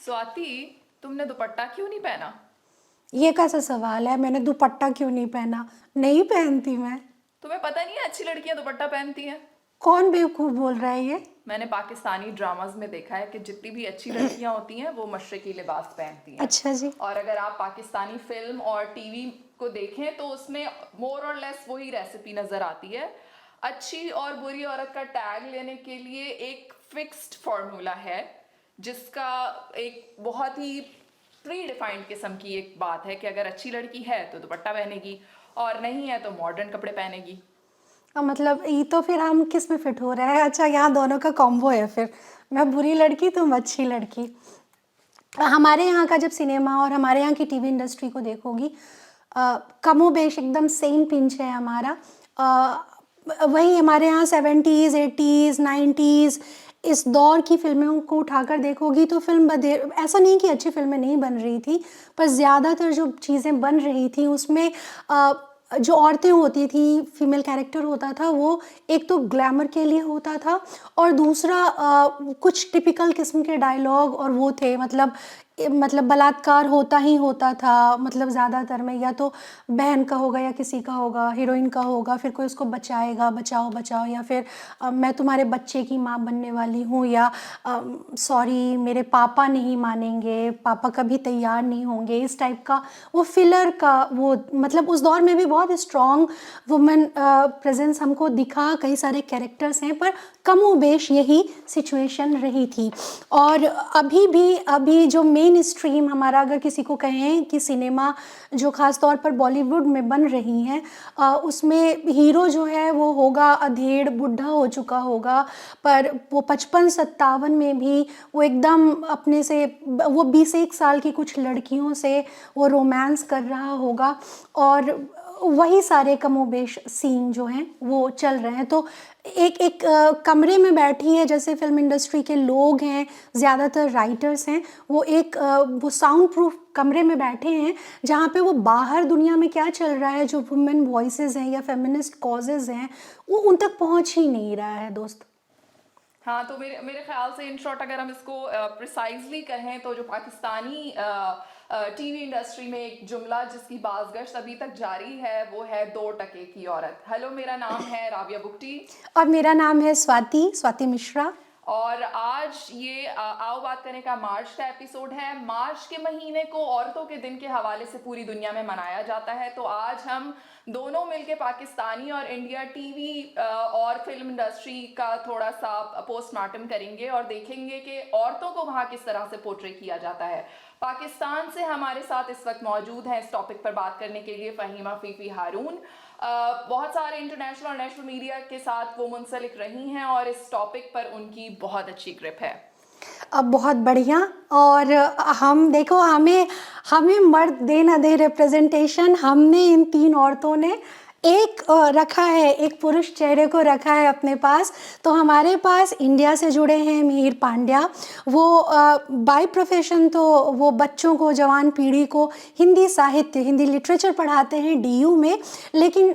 स्वाति, तुमने दुपट्टा क्यों नहीं पहना? ये कैसा सवाल है? मैंने दुपट्टा क्यों नहीं पहना? नहीं पहनती मैं। तुम्हें पता नहीं है अच्छी लड़कियां दुपट्टा पहनती हैं? कौन बेवकूफ़ बोल रहा है ये? मैंने पाकिस्तानी ड्रामाज में देखा है कि जितनी भी अच्छी लड़कियां होती हैं वो मशरकी लिबास पहनती हैं। अच्छा जी। और अगर आप पाकिस्तानी फिल्म और टीवी को देखें तो उसमें मोर और लेस वही रेसिपी नजर आती है। अच्छी और बुरी औरत का टैग लेने के लिए एक फिक्स्ड फॉर्मूला है, जिसका एक बहुत ही प्री डिफाइंड किस्म की एक बात है कि अगर अच्छी लड़की है तो दुपट्टा पहनेगी और नहीं है तो मॉडर्न कपड़े पहनेगी। मतलब ये तो फिर हम किस में फिट हो रहे हैं? अच्छा, यहाँ दोनों का कॉम्बो है फिर। मैं बुरी लड़की, तुम अच्छी लड़की। हमारे यहाँ का जब सिनेमा और हमारे यहाँ की टीवी इंडस्ट्री को देखोगी, कमोबेश एकदम सेम पिंच है हमारा। वही हमारे यहाँ 70s 80s 90s इस दौर की फिल्मों को उठाकर देखोगी तो फिल्म ऐसा नहीं कि अच्छी फिल्में नहीं बन रही थी, पर ज़्यादातर जो चीज़ें बन रही थी उसमें जो औरतें होती थी, फीमेल कैरेक्टर होता था, वो एक तो ग्लैमर के लिए होता था और दूसरा कुछ टिपिकल किस्म के डायलॉग और वो थे, मतलब बलात्कार होता ही होता था। मतलब ज़्यादातर में या तो बहन का होगा या किसी का होगा, हीरोइन का होगा, फिर कोई उसको बचाएगा, बचाओ बचाओ, या फिर मैं तुम्हारे बच्चे की माँ बनने वाली हूँ, या सॉरी मेरे पापा नहीं मानेंगे, पापा कभी तैयार नहीं होंगे, इस टाइप का वो फिलर का वो। मतलब उस दौर में भी बहुत स्ट्रॉन्ग वुमेन प्रेजेंस हमको दिखा, कई सारे कैरेक्टर्स हैं, पर कमोबेश यही सिचुएशन रही थी। और अभी जो मेन स्ट्रीम हमारा, अगर किसी को कहें कि सिनेमा जो ख़ास तौर पर बॉलीवुड में बन रही हैं, उसमें हीरो जो है वो होगा अधेड़ बुढ़ा हो चुका होगा, पर वो 55-57 में भी वो एकदम अपने से, वो 21 साल की कुछ लड़कियों से वो रोमांस कर रहा होगा, और वही सारे कमोबेश सीन जो हैं वो चल रहे हैं। तो एक एक कमरे में बैठी है, जैसे फिल्म इंडस्ट्री के लोग हैं, ज़्यादातर राइटर्स हैं, वो वो साउंड प्रूफ कमरे में बैठे हैं, जहाँ पे वो बाहर दुनिया में क्या चल रहा है, जो वुमेन वॉइसेस हैं या फेमिनिस्ट कॉजेज़ हैं, वो उन तक पहुँच ही नहीं रहा है दोस्त। हाँ, तो मेरे मेरे ख्याल से इन शॉर्ट अगर हम इसको प्रिसाइजली कहें तो जो पाकिस्तानी टीवी इंडस्ट्री में एक जुमला जिसकी बाज़गश्त अभी तक जारी है वो है 2 टके की औरत। हेलो, मेरा नाम है राबिया बुक्टी और मेरा नाम है स्वाति मिश्रा। और आज ये आओ बात करें का मार्च का एपिसोड है। मार्च के महीने को औरतों के दिन के हवाले से पूरी दुनिया में मनाया जाता है, तो आज हम दोनों मिलके पाकिस्तानी और इंडिया टीवी और फिल्म इंडस्ट्री का थोड़ा सा पोस्टमार्टम करेंगे और देखेंगे कि औरतों को वहाँ किस तरह से पोर्ट्रे किया जाता है। पाकिस्तान से हमारे साथ इस वक्त मौजूद हैं इस टॉपिक पर बात करने के लिए फ़हीमा फीफी हारून। बहुत सारे इंटरनेशनल और नेशनल मीडिया के साथ वो मुंसलिक रही हैं और इस टॉपिक पर उनकी बहुत अच्छी ग्रिप है। अब बहुत बढ़िया। और हम देखो, हमें हमें मर्द दे ना दे रिप्रेजेंटेशन, हमने इन 3 औरतों ने एक रखा है, एक पुरुष चेहरे को रखा है अपने पास। तो हमारे पास इंडिया से जुड़े हैं मिहिर पांड्या। वो बाय प्रोफेशन तो वो बच्चों को, जवान पीढ़ी को हिंदी साहित्य, हिंदी लिटरेचर पढ़ाते हैं डीयू में, लेकिन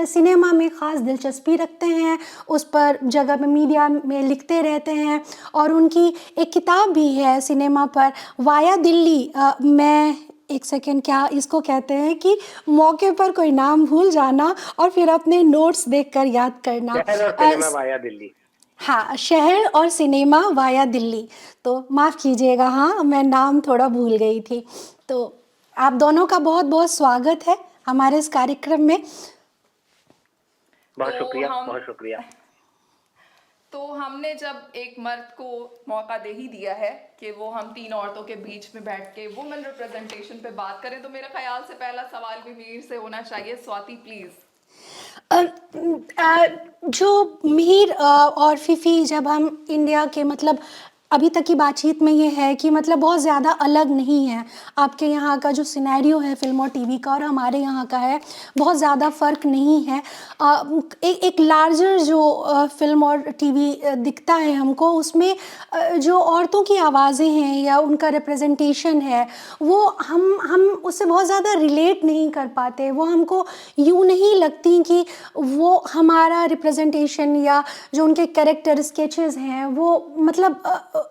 सिनेमा में ख़ास दिलचस्पी रखते हैं, उस पर जगह में मीडिया में लिखते रहते हैं। और उनकी एक किताब भी है सिनेमा पर, वाया दिल्ली। मैं एक सेकेंड, क्या इसको कहते हैं कि मौके पर कोई नाम भूल जाना और फिर अपने नोट्स देखकर याद करना। शहर और सिनेमा वाया दिल्ली। हाँ, शहर और सिनेमा वाया दिल्ली। तो माफ़ कीजिएगा, हाँ मैं नाम थोड़ा भूल गई थी। तो आप दोनों का बहुत बहुत स्वागत है हमारे इस कार्यक्रम में। बहुत तो शुक्रिया, हम बहुत शुक्रिया। तो हमने जब एक मर्द को मौका दे ही दिया है कि वो हम 3 औरतों के बीच में बैठ के वुमेन रिप्रेजेंटेशन पे बात करें, तो मेरे ख्याल से पहला सवाल भी मीर से होना चाहिए। स्वाति प्लीज। जो मिहिर और फीफी, जब हम इंडिया के, मतलब अभी तक की बातचीत में ये है कि मतलब बहुत ज़्यादा अलग नहीं है। आपके यहाँ का जो सिनेरियो है फिल्म और टीवी का और हमारे यहाँ का है, बहुत ज़्यादा फ़र्क नहीं है। एक लार्जर जो फिल्म और टीवी दिखता है हमको, उसमें जो औरतों की आवाज़ें हैं या उनका रिप्रेजेंटेशन है, वो हम उससे बहुत ज़्यादा रिलेट नहीं कर पाते। वो हमको यूँ नहीं लगती कि वो हमारा रिप्रेजेंटेशन, या जो उनके कैरेक्टर स्केचेस हैं वो मतलब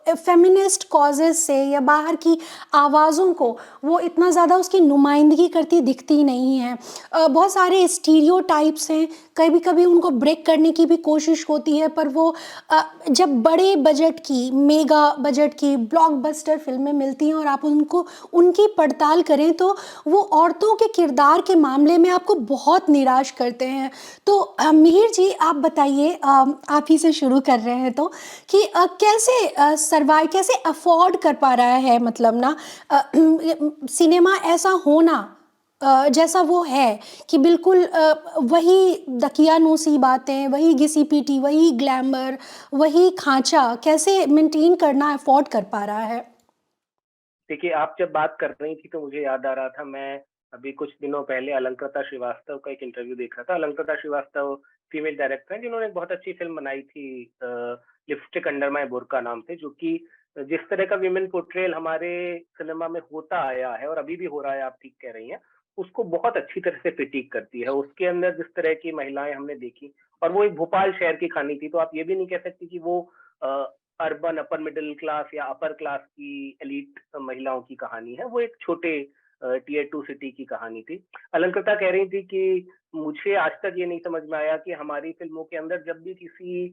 फेमिनिस्ट कॉजेज़ से या बाहर की आवाज़ों को वो इतना ज़्यादा उसकी नुमाइंदगी करती दिखती नहीं है। बहुत सारे स्टीरियोटाइप्स हैं, कभी-कभी उनको ब्रेक करने की भी कोशिश होती है, पर वो जब बड़े बजट की, मेगा बजट की, ब्लॉकबस्टर फ़िल्में मिलती हैं और आप उनको उनकी पड़ताल करें तो वो औरतों के किरदार के मामले में आपको बहुत निराश करते हैं। तो मिहिर जी आप बताइए, आप ही से शुरू कर रहे हैं तो कि कैसे सर्वाइव, कैसे अफोर्ड कर पा रहा है, मतलब ना सिनेमा ऐसा होना जैसा वो है कि बिल्कुल वही दकियानूसी बातें, वही घिसी-पिटी, वही ग्लैमर, वही खाँचा कैसे मेंटेन करना अफोर्ड कर पा रहा है? देखिए, आप जब बात कर रही थी तो मुझे याद आ रहा था, मैं अभी कुछ दिनों पहले अलंकृता श्रीवास्तव का एक इंटरव्यू देख रहा था। अलंकृता श्रीवास्तव फीमेल डायरेक्टर हैं जिन्होंने एक बहुत अच्छी फ़िल्म बनाई थी, लिपस्टिक अंडर माय बुर्का नाम से, जो कि जिस तरह का विमेन पोर्ट्रेयल हमारे सिनेमा में होता आया है और अभी भी हो रहा है, आप ठीक कह रही हैं, उसको बहुत अच्छी तरह से क्रिटिक करती है। उसके अंदर जिस तरह की महिलाएँ हमने देखी, और वो एक भोपाल शहर की कहानी थी, तो आप ये भी नहीं कह सकती कि वो अ, अर्बन अपर मिडिल क्लास या अपर क्लास की एलीट महिलाओं की कहानी है। वो एक छोटे टियर 2 सिटी की कहानी थी। अलंकृता कह रही थी कि मुझे आज तक ये नहीं समझ में आया कि हमारी फ़िल्मों के अंदर जब भी किसी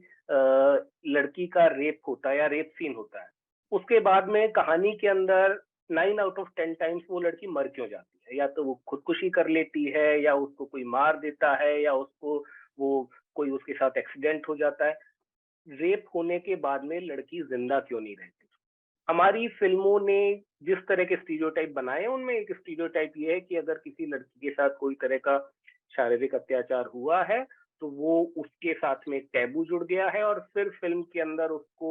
लड़की का रेप होता है या रेप सीन होता है, उसके बाद में कहानी के अंदर 9 आउट ऑफ 10 टाइम्स वो लड़की मर क्यों जाती है? या तो वो खुदकुशी कर लेती है, या उसको कोई मार देता है, या उसको वो कोई उसके साथ एक्सीडेंट हो जाता है। रेप होने के बाद में लड़की जिंदा क्यों नहीं रहती? हमारी फिल्मों ने जिस तरह के स्टीरियोटाइप बनाए हैं, उनमें एक स्टीरियोटाइप ये है कि अगर किसी लड़की के साथ कोई तरह का शारीरिक अत्याचार हुआ है, तो वो उसके साथ में एक टैबू जुड़ गया है, और फिर फिल्म के अंदर उसको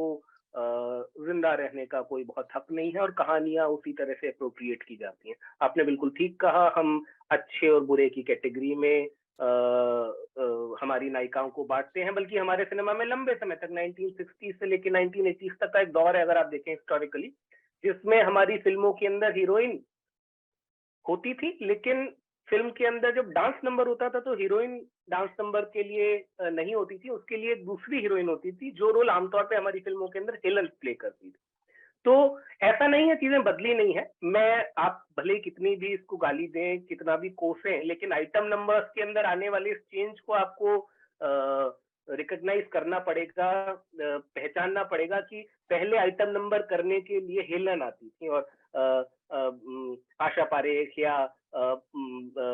जिंदा रहने का कोई बहुत हक नहीं है, और कहानियां उसी तरह से अप्रोप्रिएट की जाती हैं। आपने बिल्कुल ठीक कहा, हम अच्छे और बुरे की कैटेगरी में हमारी नायिकाओं को बांटते हैं, बल्कि हमारे सिनेमा में लंबे समय तक 1960 से लेकर 1980 तक का एक दौर है, अगर आप देखें हिस्टोरिकली, जिसमें हमारी फिल्मों के अंदर हीरोइन होती थी, लेकिन फिल्म के अंदर जब डांस नंबर होता था तो हीरोइन डांस नंबर के लिए नहीं होती थी, उसके लिए दूसरी हीरोइन होती थी, जो रोल आमतौर पे हमारी फिल्मों के अंदर हेलन प्ले करती थी। तो ऐसा नहीं है, चीजें बदली नहीं है। मैं, आप भले कितनी भी इसको गाली दें, कितना भी कोसें, लेकिन आइटम नंबर्स के अंदर आने वाले इस चेंज को आपको रिकॉग्नाइज करना पड़ेगा, पहचानना पड़ेगा कि पहले आइटम नंबर करने के लिए हेलन आती थी, और आशा पारेख या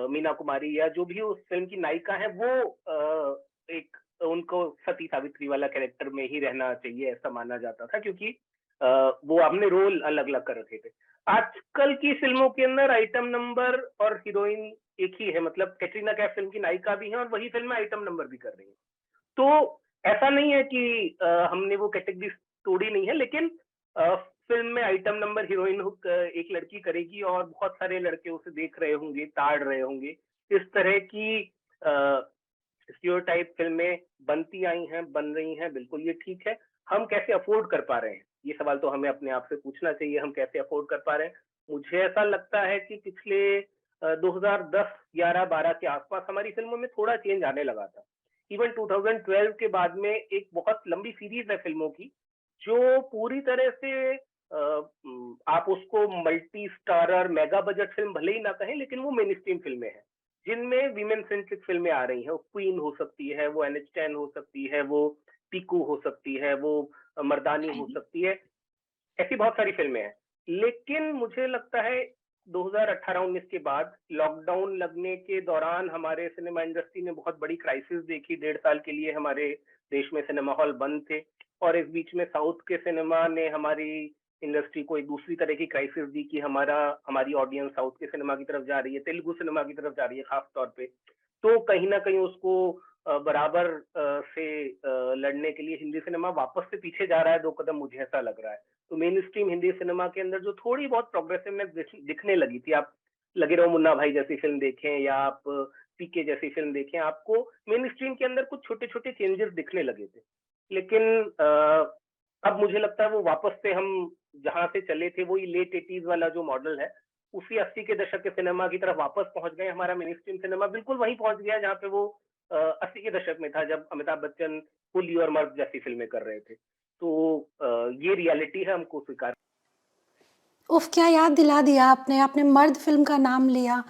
मीना कुमारी या जो भी उस फिल्म की नायिका है, वो एक, उनको सती सावित्री वाला कैरेक्टर में ही रहना चाहिए, ऐसा माना जाता था, क्योंकि वो हमने रोल अलग अलग कर रखे थे। आजकल की फिल्मों के अंदर आइटम नंबर और हीरोइन एक ही है, मतलब कैटरीना कैफ फिल्म की नायिका भी है और वही फिल्म में आइटम नंबर भी कर रही है। तो ऐसा नहीं है कि हमने वो कैटेगरी तोड़ी नहीं है, लेकिन फिल्म में आइटम नंबर हीरोइन एक लड़की करेगी और बहुत सारे लड़के उसे देख रहे होंगे, ताड़ रहे होंगे। इस तरह की स्टीरियोटाइप फिल्में बनती आई हैं, बन रही हैं, बिल्कुल ये ठीक है। हम कैसे अफोर्ड कर पा रहे हैं, ये सवाल तो हमें अपने आप से पूछना चाहिए, हम कैसे अफोर्ड कर पा रहे हैं। मुझे ऐसा लगता है कि पिछले 2010, 11, 12 के आसपास हमारी फिल्मों में थोड़ा चेंज आने लगा था। इवन 2012 के बाद में एक बहुत लंबी सीरीज है फिल्मों की, जो पूरी तरह से आप उसको multi starrer mega budget film भले ही ना कहें, लेकिन वो मेन स्ट्रीम फिल्में हैं, जिनमें वीमेन सेंट्रिक फिल्में आ रही हैं। वो क्वीन हो सकती है, वो NH10 हो सकती है, वो पीकू हो सकती है, वो मर्दानी हो सकती है, ऐसी बहुत सारी फिल्में हैं। लेकिन मुझे लगता है 2018-19 के बाद लॉकडाउन लगने के दौरान हमारे सिनेमा इंडस्ट्री ने बहुत बड़ी क्राइसिस देखी। 1.5 साल के लिए हमारे देश में सिनेमा हॉल बंद थे, और इस बीच में साउथ के सिनेमा ने हमारी इंडस्ट्री को एक दूसरी तरह की क्राइसिस दी कि हमारी ऑडियंस साउथ के सिनेमा की तरफ जा रही है, तेलुगु सिनेमा की तरफ जा रही है खास तौर पे। तो कहीं ना कहीं उसको बराबर से लड़ने के लिए हिंदी सिनेमा वापस से पीछे जा रहा है 2 कदम, मुझे ऐसा लग रहा है। तो मेन स्ट्रीम हिंदी सिनेमा के अंदर जो थोड़ी बहुत प्रोग्रेसिवनेस दिखने लगी थी, आप लगे रहो मुन्ना भाई जैसी फिल्म देखें या आप पीके जैसी फिल्म देखें, आपको मेन स्ट्रीम के अंदर कुछ छोटे छोटे चेंजेस दिखने लगे थे। लेकिन अब मुझे लगता है वो वापस से हम जहां से चले थे, वही लेट 80s वाला जो मॉडल है, उसी 80 के दशक के सिनेमा की तरफ वापस पहुंच गए। हमारा मेन स्ट्रीम सिनेमा बिल्कुल वहीं पहुंच गया जहां पे वो 80 के दशक में था, जब अमिताभ बच्चन कुली और मर्द जैसी फिल्में कर रहे थे। तो ये रियलिटी है, हमको स्वीकार। उफ, क्या याद दिला दिया आपने, आपने मर्द फ़िल्म का नाम लिया।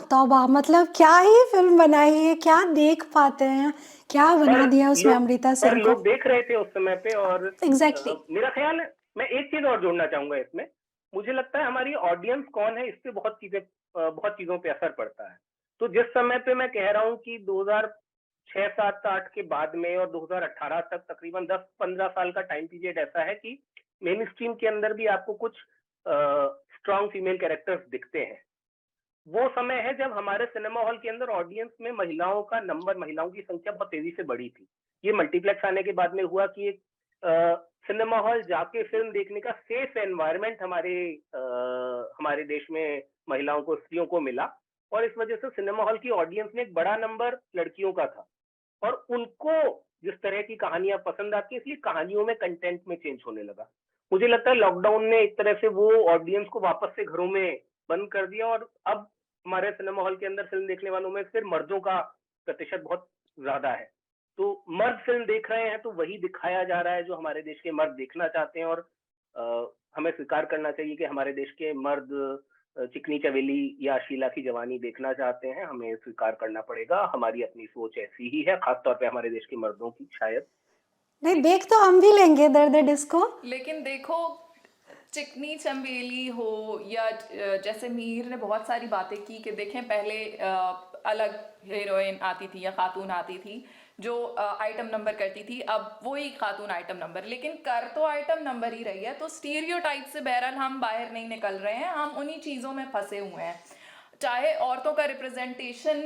तौबा! मतलब क्या ही फ़िल्म बनाई है, क्या देख पाते हैं, क्या पर बना दिया उसमें लोग अमृता पर सिंह को। लोग देख रहे थे उस समय पे, और एग्ज़ैक्टली। मेरा ख्याल है, मैं एक चीज और जोड़ना चाहूंगा इसमें। मुझे लगता है हमारी ऑडियंस कौन है, इससे बहुत चीजों पे असर पड़ता है। तो जिस समय पे मैं कह रहा हूँ कि 2006, 7, 8 के बाद में और 2018 तक तकरीबन 10-15 साल का टाइम पीरियड ऐसा है कि मेन स्ट्रीम के अंदर भी आपको कुछ स्ट्रॉन्ग फीमेल कैरेक्टर्स दिखते हैं। वो समय है जब हमारे सिनेमा हॉल के अंदर ऑडियंस में महिलाओं का नंबर, महिलाओं की संख्या बहुत तेजी से बढ़ी थी। ये मल्टीप्लेक्स आने के बाद में हुआ कि एक सिनेमा हॉल जाके फिल्म देखने का सेफ एनवायरनमेंट हमारे देश में महिलाओं को, स्त्रियों को मिला, और इस वजह से सिनेमा हॉल की ऑडियंस में एक बड़ा नंबर लड़कियों का था, और उनको जिस तरह की कहानियां पसंद आती है, इसलिए कहानियों में कंटेंट में चेंज होने लगा। मुझे लगता है लॉकडाउन ने एक तरह से वो ऑडियंस को वापस से घरों में बंद कर दिया, और अब हमारे सिनेमा हॉल के अंदर फिल्म देखने वालों में सिर्फ मर्दों का प्रतिशत बहुत ज्यादा है। तो मर्द फिल्म देख रहे हैं तो वही दिखाया जा रहा है जो हमारे देश के मर्द देखना चाहते हैं, और हमें स्वीकार करना चाहिए कि हमारे देश के मर्द चिकनी चवेली या शीला की जवानी देखना चाहते हैं। हमें स्वीकार करना पड़ेगा, हमारी अपनी सोच ऐसी ही है, खासतौर पे हमारे देश के मर्दों की शायद। नहीं, देख तो हम भी लेंगे दर्द डिस्को। लेकिन देखो, चिकनी चंबेली हो या जैसे मीर ने बहुत सारी बातें की कि देखें पहले अलग हीरोइन आती थी या खातून आती थी जो आइटम नंबर करती थी, अब वही खातून आइटम नंबर, लेकिन कर तो आइटम नंबर ही रही है। तो स्टीरियोटाइप से बहरहाल हम बाहर नहीं निकल रहे हैं, हम उन्हीं चीज़ों में फंसे हुए हैं। चाहे औरतों का रिप्रेजेंटेशन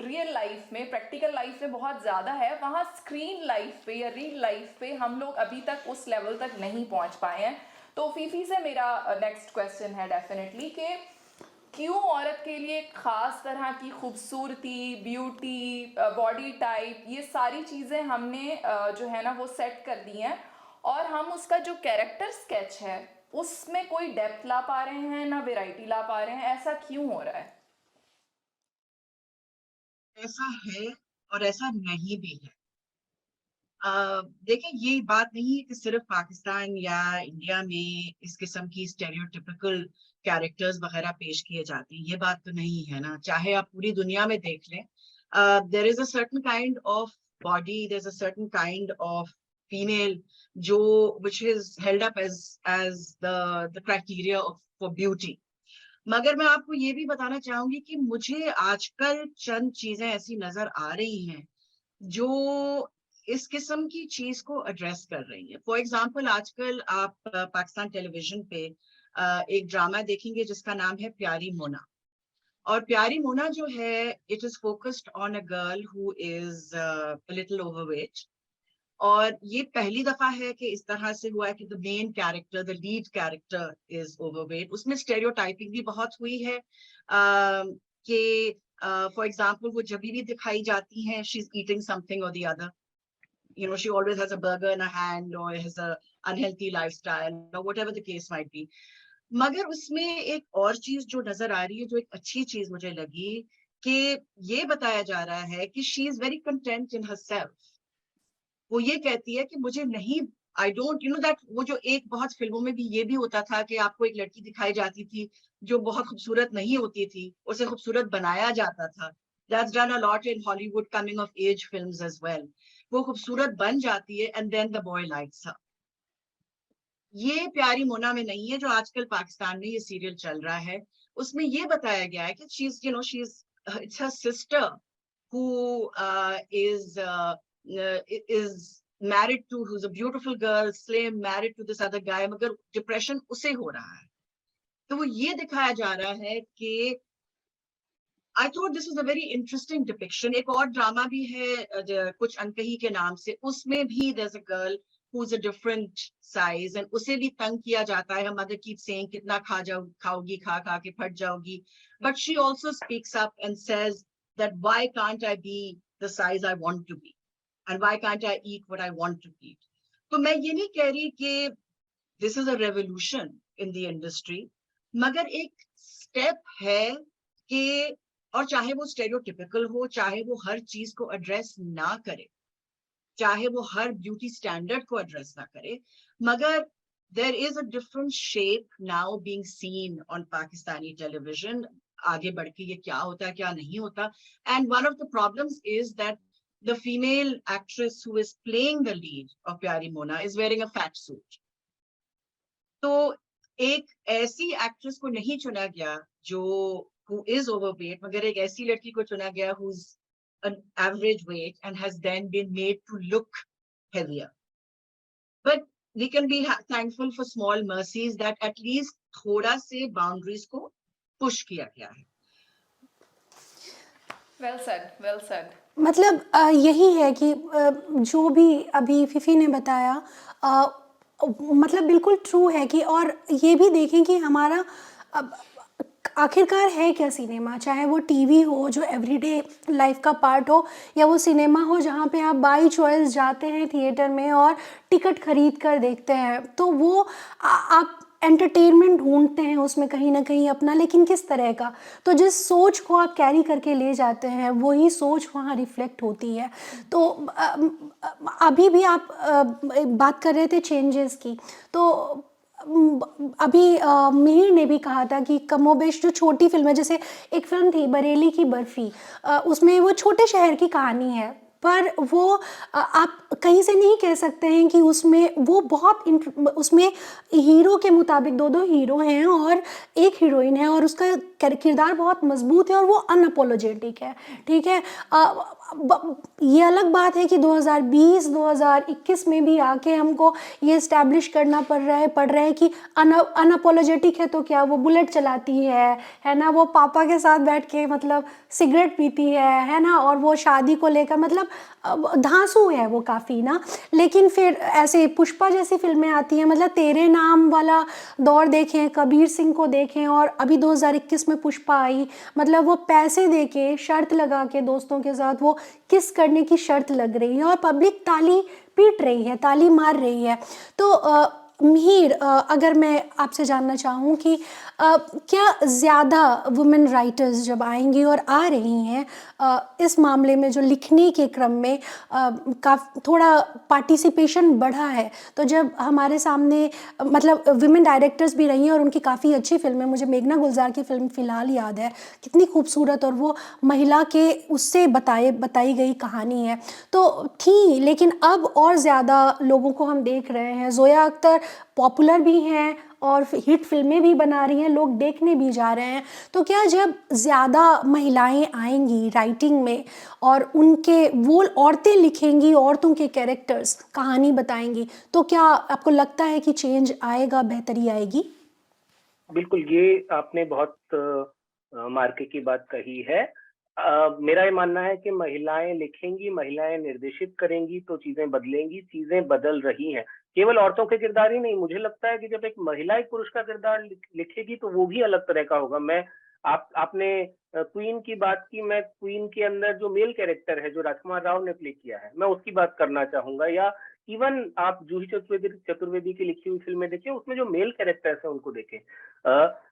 रियल लाइफ में, प्रैक्टिकल लाइफ में बहुत ज़्यादा है, वहाँ स्क्रीन लाइफ पे या रियल लाइफ पे हम लोग अभी तक उस लेवल तक नहीं पहुँच पाए हैं। तो फीफी से मेरा नेक्स्ट क्वेश्चन है डेफिनेटली कि क्यों औरत के लिए खास तरह की खूबसूरती, ब्यूटी, बॉडी टाइप, ये सारी चीज़ें हमने जो है ना वो सेट कर दी हैं, और हम उसका जो कैरेक्टर स्केच है उसमें कोई डेप्थ ला पा रहे हैं ना वैरायटी ला पा रहे हैं, ऐसा क्यों हो रहा है? ऐसा है और ऐसा नहीं भी है। देखिए, ये बात नहीं है कि सिर्फ पाकिस्तान या इंडिया में इस किस्म की स्टेरियोटिपिकल कैरेक्टर्स वगैरह पेश किए जाते हैं, ये बात तो नहीं है ना। चाहे आप पूरी दुनिया में देख लें, there is a certain kind of body, there is a certain kind of female जो which is held up as the criteria for beauty. मगर मैं आपको ये भी बताना चाहूंगी कि मुझे आजकल चंद चीजें ऐसी नजर आ रही हैं जो इस किस्म की चीज को एड्रेस कर रही है। फॉर एग्जाम्पल, आजकल आप पाकिस्तान टेलीविजन पे एक ड्रामा देखेंगे जिसका नाम है प्यारी मोना। और प्यारी मोना जो है, it is focused on a girl who is little overweight. और ये पहली दफा है कि इस तरह से हुआ है कि the main character, the lead character is overweight. उसमें स्टेरियोटाइपिंग भी बहुत हुई है कि फॉर एग्जाम्पल वो जब भी दिखाई जाती हैं, शी इज ईटिंग समथिंग और the other, you know, she always has a burger in her hand or has a unhealthy lifestyle or whatever the case might be. मगर उसमें एक और चीज जो नजर आ रही है, जो एक अच्छी चीज मुझे लगी, कि ये बताया जा रहा है कि she is very content in herself। वो ये कहती है कि मुझे नहीं, I don't, you know that, वो जो एक बहुत फिल्मों में भी ये भी होता था कि आपको एक लड़की दिखाई जाती थी जो बहुत खूबसूरत नहीं होती थी, उसे खूबसूरत बनाया जाता था। That's done a lot in Hollywood coming of age films as well. वो खूबसूरत बन जाती है and then the boy likes her. ये प्यारी मोना में नहीं है जो आजकल पाकिस्तान में ये सीरियल चल रहा है। उसमें ये बताया गया है कि she is, you know, she is, it's her sister who is married to, who's a beautiful girl, slim, married to this other guy, मगर डिप्रेशन उसे हो रहा है। तो वो ये दिखाया जा रहा है कि I thought this is a very interesting depiction. एक और ड्रामा भी है कुछ अनकही के नाम से, उसमें भी there's a girl who's a different size and उसे भी तंग किया जाता है। मदर कीप सेइंग कितना खाओगी, खा खा के फट जाओगी, but she also speaks up and says that why can't I be the size I want to be and why can't I eat what I want to eat। तो मैं ये नहीं कह रही कि this is a revolution in the industry, मगर एक step है कि, और चाहे वो स्टेरियोटिपिकल हो, चाहे वो हर चीज को एड्रेस ना करे, चाहे वो हर ब्यूटी स्टैंडर्ड को एड्रेस ना करे, मगर there is a different shape now being seen on Pakistani television. आगे बढ़ के ये क्या होता है, क्या नहीं होता. And one of the problems is that the female actress who is playing the lead of Pyari Mona is wearing a fat suit. तो एक ऐसी एक्ट्रेस को नहीं चुना गया जो who is overweight, मगर एक ऐसी लड़की को चुना गया who's an average weight and has then been made to look heavier. But we can be thankful for small mercies that at least थोड़ा से boundaries को push किया गया है. Well said, well said. मतलब यही है कि जो भी अभी फिफी ने बताया मतलब बिल्कुल ट्रू है कि, और ये भी देखें कि हमारा आखिरकार है क्या सिनेमा, चाहे वो टीवी हो जो एवरीडे लाइफ का पार्ट हो, या वो सिनेमा हो जहाँ पे आप बाई चॉइस जाते हैं थिएटर में और टिकट खरीद कर देखते हैं. तो वो आप एंटरटेनमेंट ढूंढते हैं उसमें कहीं ना कहीं अपना, लेकिन किस तरह का. तो जिस सोच को आप कैरी करके ले जाते हैं वही सोच वहाँ रिफ्लेक्ट होती है. तो अभी भी आप बात कर रहे थे चेंजेस की, तो अभी मिहिर ने भी कहा था कि कमोबेश जो छोटी फिल्म है, जैसे एक फिल्म थी बरेली की बर्फी, उसमें वो छोटे शहर की कहानी है, पर वो आप कहीं से नहीं कह सकते हैं कि उसमें वो बहुत उसमें हीरो के मुताबिक दो हीरो हैं और एक हीरोइन है, और उसका किरदार बहुत मजबूत है और वो अनअपोलोजेटिक है. ठीक है, ये अलग बात है कि 2020-2021 में भी आके हमको ये इस्टेब्लिश करना पड़ रहा है कि अनअपोलोजेटिक है तो क्या, वो बुलेट चलाती है ना, वो पापा के साथ बैठ के मतलब सिगरेट पीती है ना, और वो शादी को लेकर मतलब धांसू है वो काफ़ी ना. लेकिन फिर ऐसे पुष्पा जैसी फिल्में आती हैं, मतलब तेरे नाम वाला दौर देखें, कबीर सिंह को देखें, और अभी 2021 में पुष्पा आई, मतलब वो पैसे देके शर्त लगा के दोस्तों के साथ वो किस करने की शर्त लग रही है और पब्लिक ताली पीट रही है, ताली मार रही है. तो मिहिर, अगर मैं आपसे जानना चाहूँ कि क्या ज़्यादा वुमेन राइटर्स जब आएंगी और आ रही हैं इस मामले में, जो लिखने के क्रम में थोड़ा पार्टिसिपेशन बढ़ा है, तो जब हमारे सामने मतलब वुमेन डायरेक्टर्स भी रही हैं और उनकी काफ़ी अच्छी फिल्में, मुझे मेघना गुलजार की फिल्म फ़िलहाल याद है, कितनी खूबसूरत, और वो महिला के उससे बताई गई कहानी है तो थी. लेकिन अब और ज़्यादा लोगों को हम देख रहे हैं, ज़ोया अख्तर पॉपुलर भी हैं और हिट फिल्में भी बना रही हैं, लोग देखने भी जा रहे हैं. तो क्या जब ज़्यादा महिलाएं आएंगी राइटिंग में और उनके वो औरतें लिखेंगी, औरतों के कैरेक्टर्स कहानी बताएंगी, तो क्या आपको लगता है कि चेंज आएगा, बेहतरी आएगी? बिल्कुल, ये आपने बहुत मार्के की बात कही है. मेरा ये मानना है कि महिलाएं लिखेंगी, महिलाएं निर्देशित करेंगी तो चीजें बदलेंगी. चीजें बदल रही हैं, केवल औरतों के किरदार ही नहीं. मुझे लगता है कि जब एक महिला एक पुरुष का किरदार लिखेगी तो वो भी अलग तरह का होगा. आपने क्वीन की बात की, मैं क्वीन के अंदर जो मेल कैरेक्टर है जो राजकुमार राव ने प्ले किया है, मैं उसकी बात करना चाहूंगा. या इवन आप जूही चतुर्वेदी की लिखी हुई फिल्में देखिए, उसमें जो मेल कैरेक्टर्स हैं उनको देखें.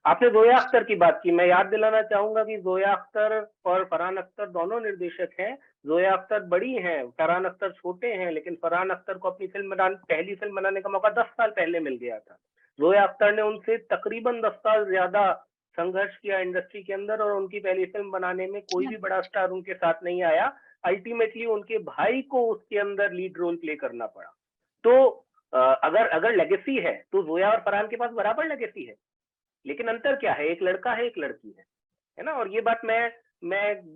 आपने जोया अख्तर की बात की, मैं याद दिलाना चाहूंगा कि जोया अख्तर और फरहान अख्तर दोनों निर्देशक हैं. जोया अख्तर बड़ी हैं, फरहान अख्तर छोटे हैं, लेकिन फरहान अख्तर को अपनी पहली फिल्म बनाने का मौका 10 साल पहले मिल गया था. जोया अख्तर ने उनसे तकरीबन 10 साल ज्यादा संघर्ष किया इंडस्ट्री के अंदर, और उनकी पहली फिल्म बनाने में कोई भी बड़ा स्टार उनके साथ नहीं आया. अल्टीमेटली उनके भाई को उसके अंदर लीड रोल प्ले करना पड़ा. तो अगर लेगेसी है तो जोया और फरहान के पास बराबर लेगेसी है, लेकिन अंतर क्या है, एक लड़का है, एक लड़की है ना. और ये बात मैं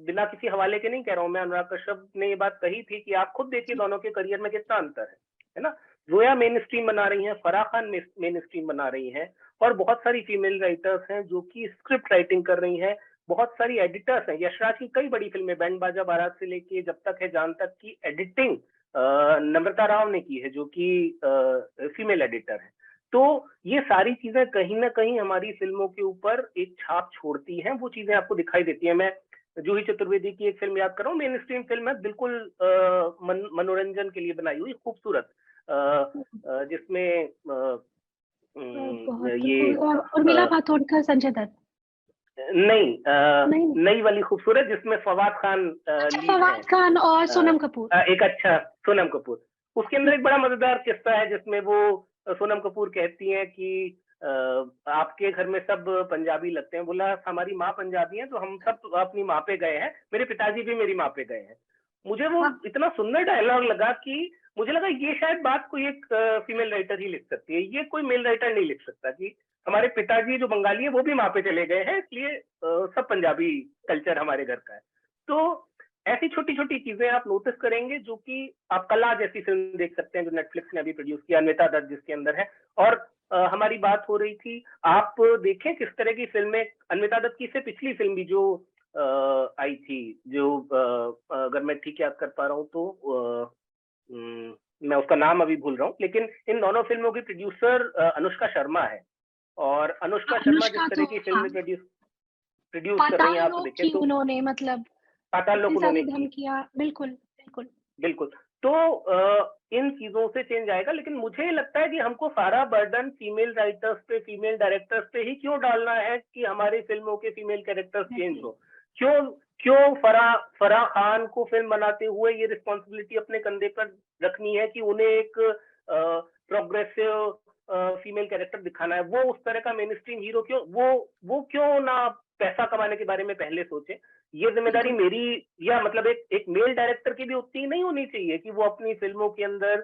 बिना किसी हवाले के नहीं कह रहा हूँ, मैं अनुराग कश्यप ने ये बात कही थी कि आप खुद देखिए दोनों के करियर में कितना अंतर है ना. जोया मेन स्ट्रीम बना रही हैं, फराह खान मेन स्ट्रीम बना रही हैं, और बहुत सारी फीमेल राइटर्स हैं जो कि स्क्रिप्ट राइटिंग कर रही हैं. बहुत सारी एडिटर्स हैं. यशराज की कई बड़ी फिल्में, बैंड बाजा बारात से लेके जब तक है जान तक की एडिटिंग नम्रता राव ने की है, जो कि फीमेल एडिटर है. तो ये सारी चीजें कहीं ना कहीं हमारी फिल्मों के ऊपर एक छाप छोड़ती हैं. वो चीजें आपको दिखाई देती हैं. मैं जूही चतुर्वेदी की एक फिल्म याद कर रहा हूँ, मेन स्ट्रीम फिल्म है, बिल्कुल मनोरंजन के लिए बनाई हुई, खूबसूरत, जिसमें ये उर्मिला मातोंडकर, संजय दत्त. नहीं, नहीं। नई वाली खूबसूरत जिसमें फवाद खान अच्छा, लीड है। फवाद खान और सोनम कपूर। एक अच्छा सोनम कपूर। उसके अंदर एक बड़ा मजेदार किस्सा है जिसमें वो सोनम कपूर कहती हैं कि आपके घर में सब पंजाबी लगते हैं। बोला हमारी माँ पंजाबी है तो हम सब अपनी माँ पे गए हैं, मेरे पिताजी भी मेरी माँ पे गए हैं। मुझे वो हाँ। इतना सुंदर डायलॉग लगा कि मुझे लगा ये शायद बात कोई एक फीमेल राइटर ही लिख सकती है, ये कोई मेल राइटर नहीं लिख सकता कि हमारे पिताजी जो बंगाली है वो भी माँ पे चले गए हैं, इसलिए सब पंजाबी कल्चर हमारे घर का है। तो ऐसी छोटी छोटी चीजें आप नोटिस करेंगे जो कि आप कला जैसी फिल्म देख सकते हैं जो नेटफ्लिक्स ने अभी प्रोड्यूस किया, अन्विता दत्त जिसके अंदर है। और हमारी बात हो रही थी, आप देखें किस तरह की फिल्में, अन्विता दत्त की से पिछली फिल्म भी जो आई थी, जो अगर मैं ठीक याद कर पा रहा हूँ तो मैं उसका नाम अभी भूल रहा हूँ, लेकिन इन दोनों फिल्मों की प्रोड्यूसर अनुष्का शर्मा है। और अनुष्का शर्मा जिस तरह की फिल्म प्रोड्यूस कर रही पाताल हैं, आप लोक देखें की तो उन्होंने, मतलब पाताल लोक इतनी उन्होंने सारी की, धमकियां। बिल्कुल बिल्कुल। बिल्कुल। तो इन चीजों से चेंज आएगा, लेकिन मुझे लगता है कि हमको सारा बर्डन फीमेल राइटर्स पे, फीमेल डायरेक्टर्स पे ही क्यों डालना है कि हमारी फिल्मों के फीमेल कैरेक्टर्स चेंज हो। क्यों क्यों फराह खान को फिल्म बनाते हुए ये रिस्पॉन्सिबिलिटी अपने कंधे पर रखनी है कि उन्हें एक प्रोग्रेसिव फीमेल कैरेक्टर दिखाना है। वो उस तरह का मेन स्ट्रीम हीरो क्यों, वो क्यों ना पैसा कमाने के बारे में पहले सोचे। ये जिम्मेदारी मेरी या मतलब एक मेल डायरेक्टर की भी उतनी नहीं होनी चाहिए कि वो अपनी फिल्मों के अंदर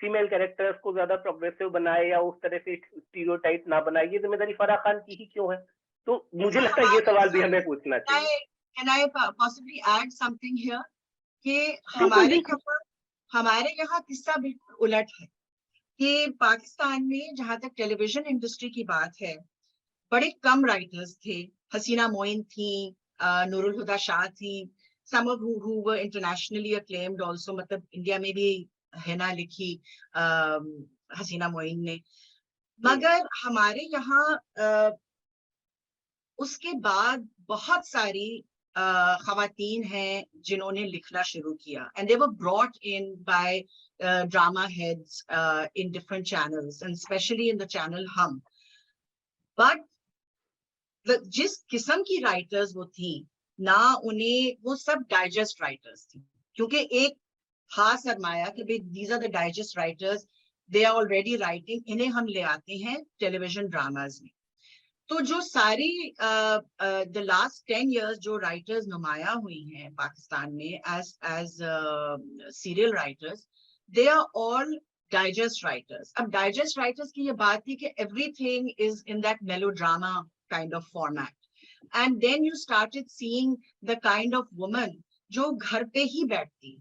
फीमेल कैरेक्टर्स को ज्यादा प्रोग्रेसिव बनाए या उस तरह से स्टीरियोटाइप ना बनाए। ये जिम्मेदारी फराह खान की ही क्यों है? तो मुझे लगता है ये सवाल भी हमें पूछना चाहिए। Can I possibly add something here? कि बिल्कुल। हमारे यहाँ किस्सा बिल्कुल उलट है कि पाकिस्तान में जहां तक टेलीविजन इंडस्ट्री की बात है, बड़े कम राइटर्स थे। हसीना मोइन थी, नूरुल हुदा शाह थी, some of who were internationally acclaimed also, मतलब इंडिया में भी है ना लिखी हसीना मोइन ने। मगर हमारे यहाँ उसके बाद बहुत सारी खवातीन हैं जिन्होंने लिखना शुरू किया, and they were brought in by drama heads in different channels and especially in the channel Hum. But जिस किस्म की राइटर्स वो थी ना, उन्हें वो सब डाइजेस्ट राइटर्स थी, क्योंकि एक खास सरमाया कि भाई these are the digest writers, they are already writing, इन्हें हम ले आते हैं टेलीविजन ड्रामाज में। तो जो सारी द लास्ट 10 years जो राइटर्स नुमाया हुई हैं पाकिस्तान में as serial writers, they are all digest writers. अब डाइजेस्ट राइटर्स की ये बात थी कि everything is in that melodrama kind of format, and then you started seeing the kind of woman जो घर पे ही बैठती,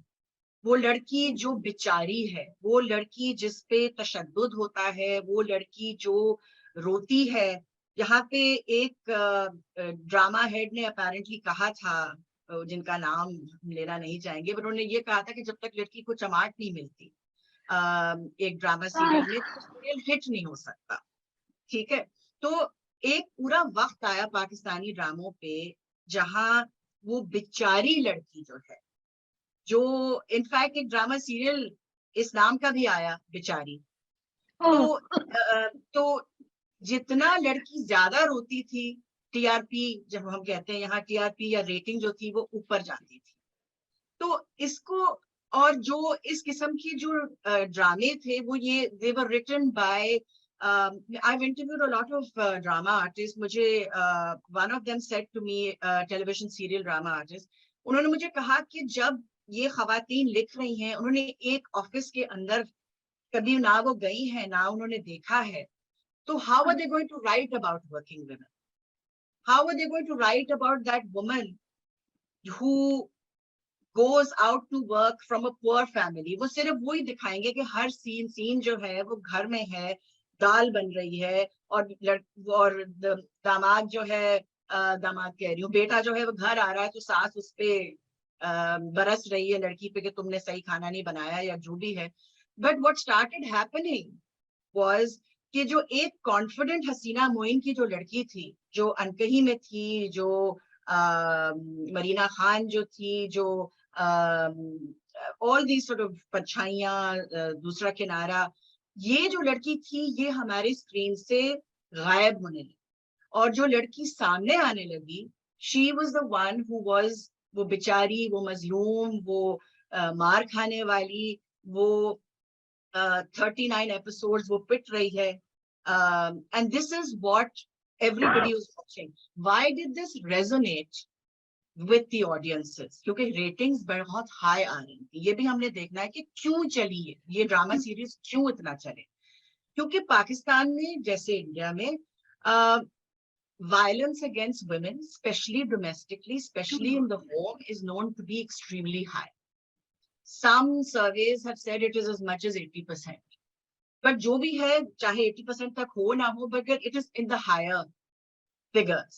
वो लड़की जो बेचारी है, वो लड़की जिस पे तशद्दुद होता है, वो लड़की जो रोती है। यहाँ पे एक ड्रामा हेड ने अपेरेंटली कहा था, जिनका नाम लेना नहीं चाहेंगे, पर उन्होंने ये कहा था कि जब तक लड़की को चमाट नहीं मिलती एक ड्रामा सीरियल में, तो सीरियल हिट नहीं हो सकता। ठीक है, तो एक पूरा वक्त आया पाकिस्तानी ड्रामों पे जहां वो बेचारी लड़की जो है, जो इनफैक्ट एक ड्रामा सीरियल इस नाम का भी आया बेचारी। तो जितना लड़की ज्यादा रोती थी, टीआरपी जब हम कहते हैं यहाँ, टीआरपी या रेटिंग जो थी वो ऊपर जाती थी। तो इसको, और जो इस किस्म की जो ड्रामे थे वो ये they were written by I've interviewed a lot of drama artists. मुझे one of them said to me, television serial drama artist, उन्होंने मुझे कहा कि जब ये खवातीन लिख रही हैं, उन्होंने एक ऑफिस के अंदर कभी ना वो गई है ना उन्होंने देखा है, तो how are they going to write about working women? How are they going to write about that woman who goes out to work from a poor family? वो सिर्फ वही दिखाएंगे कि हर सीन जो है वो घर में है, दाल बन रही है, और दामाद जो है, दामाद कह रही हूँ, बेटा जो है वो घर आ रहा है तो सास उस पे बरस रही है लड़की पे कि तुमने सही खाना नहीं बनाया या जो भी है। But what started happening was कि जो एक कॉन्फिडेंट हसीना मोइन की जो लड़की थी, जो अनकही में थी, जो मरीना खान जो थी, जो ऑल दी सॉर्ट ऑफ परछाइयां, दूसरा किनारा, ये जो लड़की थी ये हमारे स्क्रीन से गायब होने लगी। और जो लड़की सामने आने लगी, she was the one who was, वो बेचारी, वो मजलूम, वो मार खाने वाली, वो 39 एपिसोड्स वो पिट रही है, and this is what everybody was watching. Why did this resonate with the audiences? क्योंकि रेटिंग्स बहुत हाई आ रही थी. ये भी हमने देखना है कि क्यों चली है ये ड्रामा सीरीज, क्यों इतना चले. क्योंकि पाकिस्तान में जैसे इंडिया में violence against women, especially domestically, especially in the home, is known to be extremely high. Some surveys have said it is as much as 80%. But जो भी है, चाहे 80% तक हो ना हो, but it is in the higher figures.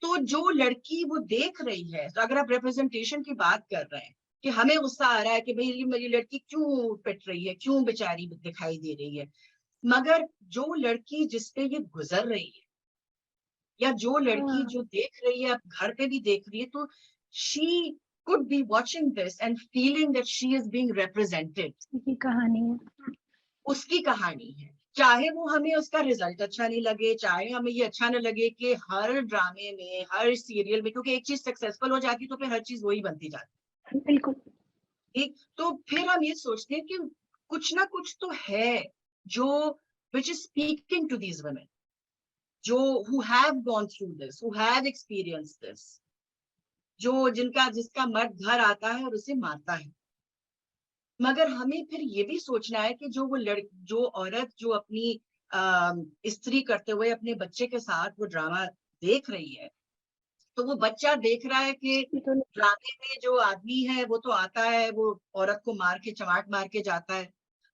तो जो लड़की वो देख रही है, तो अगर आप रिप्रेजेंटेशन की बात कर रहे हैं कि हमें गुस्सा आ रहा है कि भाई ये मेरी लड़की क्यों पिट रही है, क्यों बेचारी दिखाई दे रही है, मगर जो लड़की जिसपे ये गुजर रही है, या जो लड़की जो देख रही है, आप घर पे भी देख रही है, तो she could be watching this and feeling that she is being represented. ये कहानी है. उसकी कहानी है. चाहे वो हमें उसका रिजल्ट अच्छा नहीं लगे, चाहे हमें ये अच्छा ना लगे कि हर ड्रामे में, हर सीरियल में, क्योंकि एक चीज सक्सेसफुल हो जाती तो फिर हर चीज वही बनती जाती. बिल्कुल. ठीक, तो फिर हम ये सोचते हैं कि कुछ ना कुछ तो है जो which is speaking to these women, जो who have gone through this, who have experienced this, जो जिसका मर्द घर आता है और उसे मारता है. मगर हमें फिर ये भी सोचना है कि जो औरत जो अपनी स्त्री करते हुए अपने बच्चे के साथ वो ड्रामा देख रही है, तो वो बच्चा देख रहा है कि ड्रामे में जो आदमी है वो तो आता है, वो औरत को मार के चमाट मार के जाता है,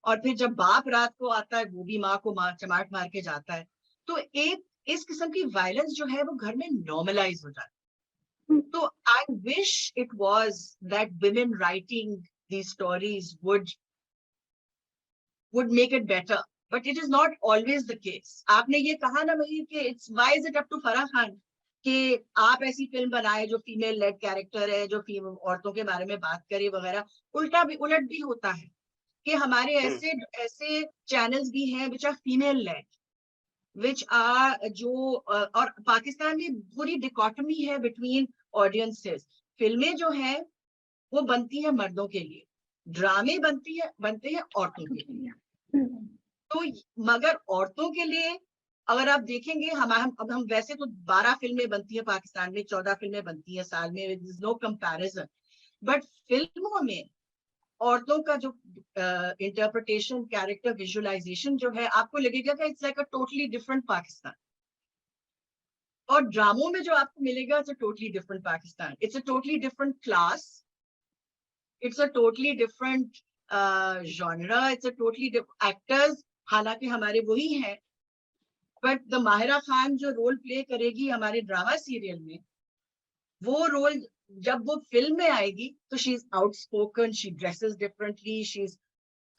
और फिर जब बाप रात को आता है वो भी माँ को चमाट मार के जाता है. तो एक इस किस्म की वायलेंस जो है वो घर में नॉर्मलाइज हो जाती है. तो I wish it was that women writing these stories would make it better, but it is not always the case. आपने ये कहा ना महीर कि it's why is it up to Farah Khan कि आप ऐसी फिल्म बनाए जो फीमेल लेड कैरेक्टर है, जो औरतों के बारे में बात करे वगैरह. उलट भी होता है कि हमारे ऐसे चैनल्स भी हैं which are female led, which are जो और पाकिस्तान में पूरी डिकोटमी है बिटवीन ऑडियंसेस. फिल्में जो हैं वो बनती है मर्दों के लिए, ड्रामे बनते हैं औरतों के लिए. तो मगर औरतों के लिए अगर आप देखेंगे, अब हम वैसे तो 12 फिल्में बनती है पाकिस्तान में, 14 फिल्में बनती है साल में, नो कंपैरिजन. बट फिल्मों में औरतों का जो इंटरप्रिटेशन, कैरेक्टर विजुअलाइजेशन जो है, आपको लगेगा कि it's like a totally different Pakistan. और ड्रामों में जो आपको मिलेगा, it's a totally different Pakistan. It's a totally different class, it's a totally different genre, it's a totally actors हालांकि हमारे वही हैं, बट द माहिरा खान जो रोल प्ले करेगी हमारे ड्रामा सीरियल में, वो रोल जब वो फिल्म में आएगी तो she is outspoken, she dresses differently, she is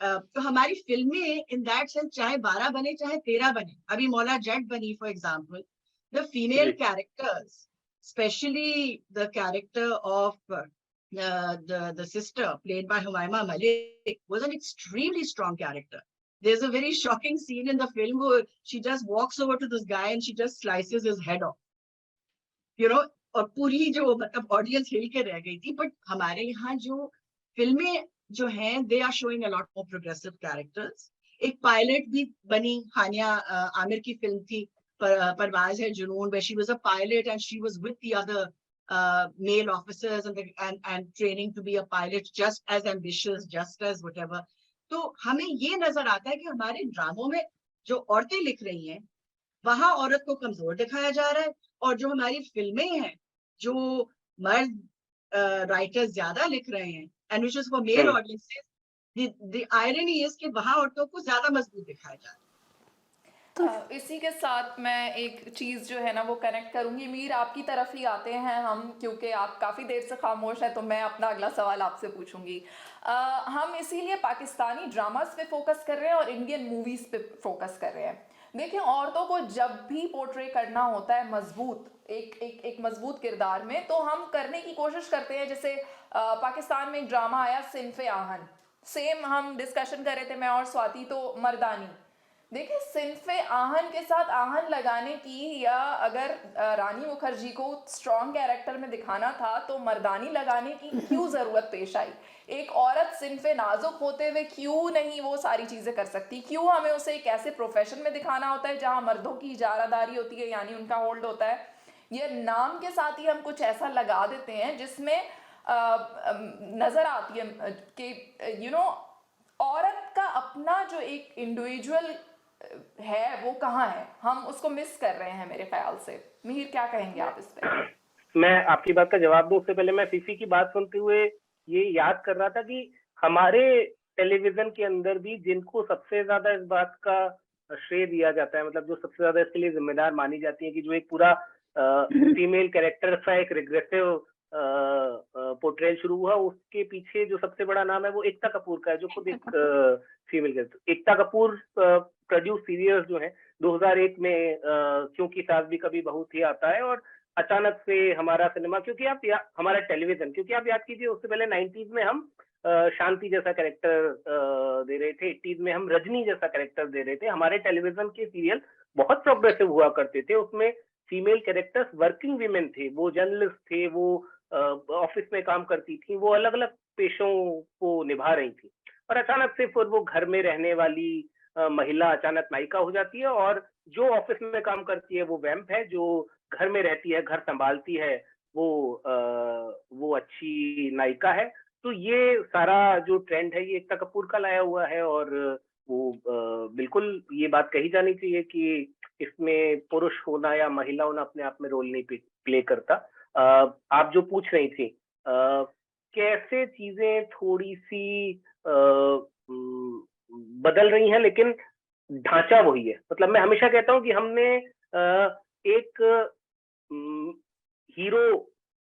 तो हमारी फिल्में इन दैट सेंस चाहे 12 बने चाहे 13 बने, अभी मौला जट बनी for example, the female characters, specially the character of the sister played by Humayma Malik was an extremely strong character. There's a very shocking scene in the film where she just walks over to this guy and she just slices his head off. You know, और पूरी जो मतलब audience हिल के रह गई थी. But हमारे यहाँ जो फिल्में जो हैं, they are showing a lot more progressive characters. एक पायलट भी बनी, हानिया आमिर की फिल्म थी परवाज है जुनून, where she was a pilot and she was with the other male officers and training to be a pilot, just as ambitious, just as whatever. तो हमें ये नजर आता है कि हमारे ड्रामों में जो औरतें लिख रही हैं वहां औरत को कमजोर दिखाया जा रहा है, और जो हमारी फिल्में हैं जो मर्द राइटर्स ज्यादा लिख रहे हैं, and which is for male audiences, the irony is कि वहां औरतों को ज्यादा मजबूत दिखाया जा रहा है. इसी के साथ मैं एक चीज़ जो है ना वो कनेक्ट करूंगी. मीर, आपकी तरफ ही आते हैं हम, क्योंकि आप काफ़ी देर से खामोश हैं, तो मैं अपना अगला सवाल आपसे पूछूंगी. हम इसीलिए पाकिस्तानी ड्रामास पे फोकस कर रहे हैं और इंडियन मूवीज़ पे फोकस कर रहे हैं. देखिए, औरतों को जब भी पोर्ट्रे करना होता है मजबूत, एक मजबूत किरदार में, तो हम करने की कोशिश करते हैं. जैसे पाकिस्तान में एक ड्रामा आया सिन्फ़े आहन, सेम हम डिस्कशन कर रहे थे मैं और स्वाति, तो मर्दानी, देखिए, सिन्फ़े आहन के साथ आहन लगाने की, या अगर रानी मुखर्जी को स्ट्रॉन्ग कैरेक्टर में दिखाना था तो मर्दानी लगाने की क्यों ज़रूरत पेश आई? एक औरत सिन्फ़े नाज़ुक होते हुए क्यों नहीं वो सारी चीज़ें कर सकती? क्यों हमें उसे एक ऐसे प्रोफ़ेशन में दिखाना होता है जहाँ मर्दों की इजारादारी होती है, यानी उनका होल्ड होता है? ये नाम के साथ ही हम कुछ ऐसा लगा देते हैं जिसमें नज़र आती है कि औरत का अपना जो एक इंडिविजुअल है वो कहाँ है, हम उसको मिस कर रहे हैं मेरे ख्याल से। मिहिर, क्या कहेंगे आप इस पे? मैं आपकी बात का जवाब दूं उससे पहले मैं फीफी की बात सुनते हुए ये याद कर रहा था कि हमारे टेलीविजन के अंदर भी जिनको सबसे ज्यादा इस बात का श्रेय दिया जाता है, मतलब जो सबसे ज्यादा इसके लिए जिम्मेदार मानी जाती है कि जो एक पूरा फीमेल कैरेक्टर का एक रिग्रेसिव पोर्ट्रेल शुरू हुआ, उसके पीछे जो सबसे बड़ा नाम है वो एकता कपूर का है, जो खुद एक female character. Ekta Kapoor produce serials जो है 2001 में क्योंकि सास भी कभी बहू थी आता है, और अचानक से हमारा सिनेमा, क्योंकि आप हमारा टेलीविजन, क्योंकि आप याद कीजिए उससे पहले 90s में हम शांति जैसा कैरेक्टर दे रहे थे, 80s में हम रजनी जैसा कैरेक्टर दे रहे थे। हमारे टेलीविजन के सीरियल बहुत प्रोग्रेसिव हुआ करते थे, उसमें फीमेल कैरेक्टर्स वर्किंग वीमेन थे, वो जर्नलिस्ट थे, वो ऑफिस में काम करती थी, वो अलग अलग पेशों को निभा रही थी, और अचानक से फिर वो घर में रहने वाली महिला अचानक नायिका हो जाती है, और जो ऑफिस में काम करती है वो वैम्प है, जो घर में रहती है, घर संभालती है, वो अच्छी नायिका है। तो ये सारा जो ट्रेंड है ये एकता कपूर का लाया हुआ है, और वो बिल्कुल ये बात कही जानी चाहिए कि इसमें पुरुष होना या महिला होना अपने आप में रोल नहीं प्ले करता। आप जो पूछ रही थी कैसे चीजें थोड़ी सी बदल रही हैं, लेकिन ढांचा वही है। मतलब मैं हमेशा कहता हूं कि हमने एक हीरो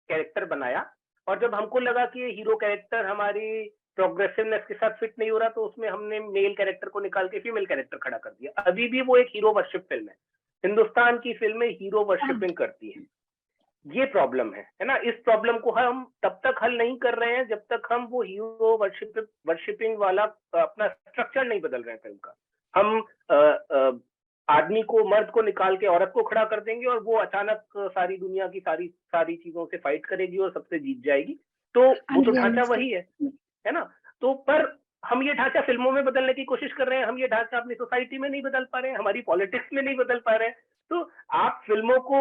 कैरेक्टर बनाया, और जब हमको लगा कि ये हीरो कैरेक्टर हमारी प्रोग्रेसिवनेस के साथ फिट नहीं हो रहा, तो उसमें हमने मेल कैरेक्टर को निकाल के फीमेल कैरेक्टर खड़ा कर दिया। अभी भी वो एक हीरो वर्शिप फिल्म है, हिंदुस्तान की फिल्में हीरो वर्शिपिंग करती हैं, ये प्रॉब्लम है ना। इस प्रॉब्लम को हम तब तक हल नहीं कर रहे हैं जब तक हम वो हीरो वर्शिपिंग वाला अपना स्ट्रक्चर नहीं बदल रहे हैं फिल्म का। हम आदमी को, मर्द को निकाल के औरत को खड़ा कर देंगे, और वो अचानक सारी दुनिया की सारी चीजों से फाइट करेगी और सबसे जीत जाएगी। तो वो तो ढांचा वही है ना। तो पर हम ये ढांचा फिल्मों में बदलने की कोशिश कर रहे हैं, हम ये ढांचा अपनी सोसाइटी में नहीं बदल पा रहे हैं, हमारी पॉलिटिक्स में नहीं बदल पा रहे हैं। तो आप फिल्मों को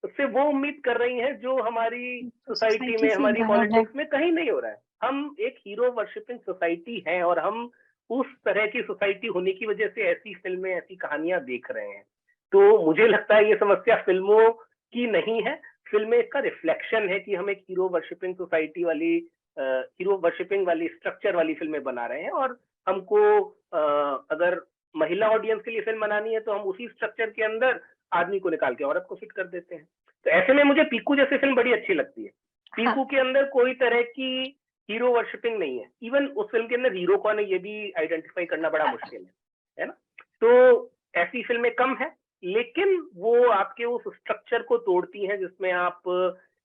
से वो उम्मीद कर रही हैं जो हमारी सोसाइटी में, हमारी पॉलिटिक्स में कहीं नहीं हो रहा है। हम एक हीरो वर्शिपिंग सोसाइटी हैं, और हम उस तरह की सोसाइटी होने की वजह से ऐसी फिल्में, ऐसी कहानियां देख रहे हैं। तो मुझे लगता है ये समस्या फिल्मों की नहीं है, फिल्में इसका रिफ्लेक्शन है कि हम एक हीरो वर्शिपिंग सोसाइटी वाली, हीरो वर्शिपिंग वाली स्ट्रक्चर वाली फिल्में बना रहे हैं, और हमको अगर महिला ऑडियंस के लिए फिल्म बनानी है तो हम उसी स्ट्रक्चर के अंदर आदमी को निकाल के औरत को फिट कर देते हैं। तो ऐसे में मुझे पीकू जैसी फिल्म बड़ी अच्छी लगती है। पीकू के अंदर कोई तरह की हीरो वर्शिपिंग नहीं है, इवन उस फिल्म के अंदर हीरो कौन है ये भी आइडेंटिफाई करना बड़ा मुश्किल है ना। तो ऐसी फिल्में कम है, लेकिन वो आपके उस स्ट्रक्चर को तोड़ती हैं जिसमें आप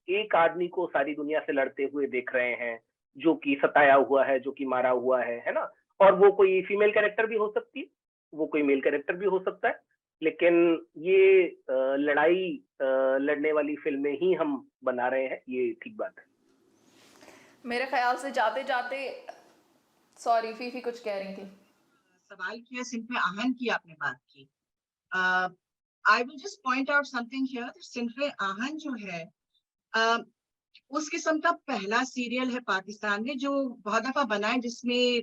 एक आदमी को सारी दुनिया से लड़ते हुए देख रहे हैं, जो कि सताया हुआ है, जो कि मारा हुआ है ना। और वो कोई फीमेल कैरेक्टर भी हो सकती है, वो कोई मेल कैरेक्टर भी हो सकता है, लेकिन ये लड़ाई लड़ने वाली फिल्में ही हम बना रहे हैं, ये ठीक बात है। मेरे ख्याल से जाते जाते, सॉरी फीफी कुछ कह रही थी। सवाल किया, सिन्फ़े आहन की आपने बात की। I will just point out something here, Sinf-e Aahan जो है उस किस्म का पहला सीरियल है पाकिस्तान में जो बहुत दफा बना है, जिसमें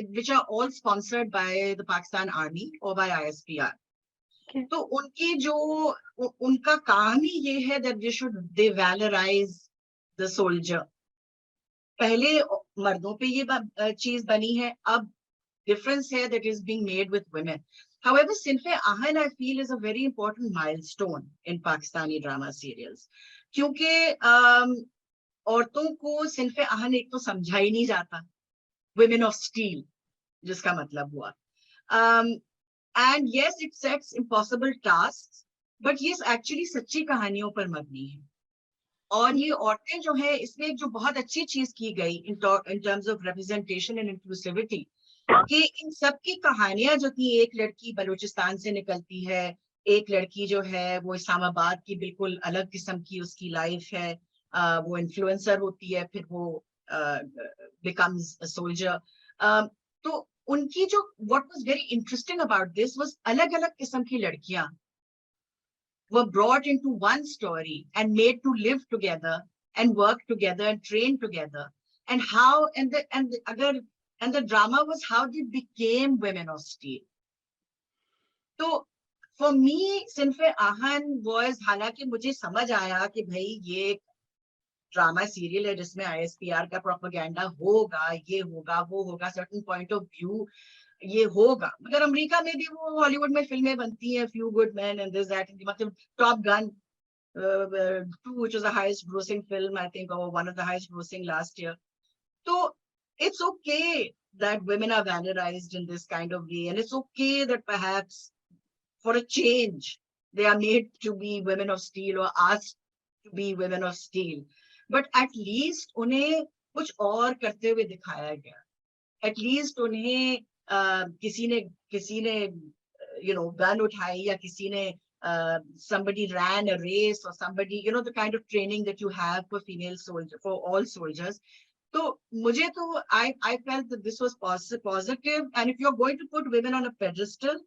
which are all sponsored by the Pakistan army और बाय ISPR। तो उनकी जो उनका काम ही ये है that they should they valorise the soldier. पहले मर्दों पे ये चीज बनी है, अब डिफरेंस है that is being made with women. However, सिन्फ़े Ahan I feel is a very important milestone in Pakistani drama serials, क्योंकि औरतों को सिन्फ़े आहन एक तो समझा ही नहीं जाता, women of steel जिसका मतलब हुआ, and yes it sets impossible tasks, but ये actually सच्ची कहानियों पर मबनी है। और ये औरतें जो है, इसमें जो बहुत अच्छी चीज की गई in terms of representation and inclusivity, कि इन सब की कहानियां जो थी, एक लड़की बलूचिस्तान से निकलती है, एक लड़की जो है वो इस्लामाबाद की बिल्कुल अलग किस्म की उसकी लाइफ है, वो इन्फ्लुएंसर होती है, फिर वो बिकम्स अ सोल्जर। तो उनकी जो what was very interesting about this was अलग अलग किस्म की लड़कियां were brought into one story and made to live together and work together and train together, and how and the drama was how they became women of steel. तो for me सिन्फे Ahan was, हालांकि मुझे समझ आया कि भाई ये drama serial है जिसमें ISPR का प्रोपेगेंडा होगा, ये होगा, वो होगा, सर्टेन पॉइंट ऑफ व्यू ये होगा, मगर अमेरिका में भी वो हॉलीवुड में फिल्में बनती हैं, few good man and this that, मतलब top gun 2, which was the highest grossing film, I think, or one of the highest grossing last year. So it's okay that women are valorized in this kind of way, and it's okay that perhaps for a change they are made to be women of steel or asked to be women of steel. But at least उन्हें कुछ और करते हुए दिखाया गया. At least उन्हें किसी ने गन उठाई, या किसी ने somebody ran a race, or somebody, the kind of training that you have for female soldiers, for all soldiers. So मुझे तो I felt that this was positive, and if you're going to put women on a pedestal,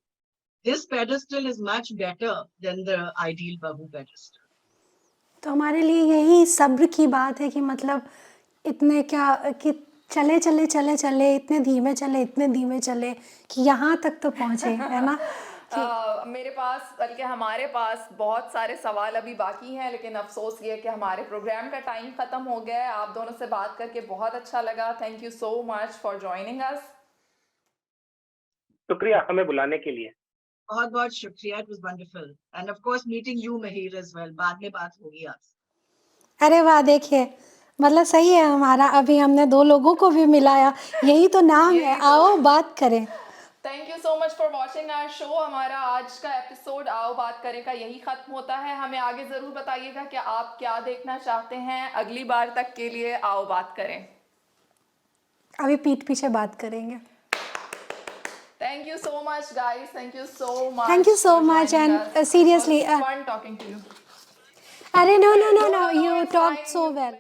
this pedestal is much better than the ideal Bahu pedestal. तो हमारे लिए यही सब्र की बात है कि मतलब इतने क्या कि चले चले चले चले इतने धीमे चले कि यहाँ तक तो पहुँचे, है ना? मेरे पास, बल्कि हमारे पास बहुत सारे सवाल अभी बाकी हैं, लेकिन अफसोस ये है कि हमारे प्रोग्राम का टाइम ख़त्म हो गया है। आप दोनों से बात करके बहुत अच्छा लगा। Thank you so much for joining us. शुक्रिया हमें बुलाने के लिए। बहुत बहुत शुक्रिया, it was wonderful, end of course meeting you महिर एज वेल, बाद में बात होगी आपसे। अरे वाह, देखिए मतलब सही है हमारा, अभी हमने 2 लोगों को भी मिलाया, यही तो नाम है, आओ बात करें। Thank you so much for watching our show. हमारा आज का एपिसोड आओ बात करें का यही खत्म होता है। हमें आगे ज़रूर बताइएगा कि आप क्या देखना चाहते हैं अगली बार तक के लिए। आओ बात करें। अभी पीठ पीछे बात करेंगे। Thank you so much, guys. Thank you so much. Thank you so for much, joining and us. seriously, It was fun talking to you. अरे no, No, you it's talked fine. so well.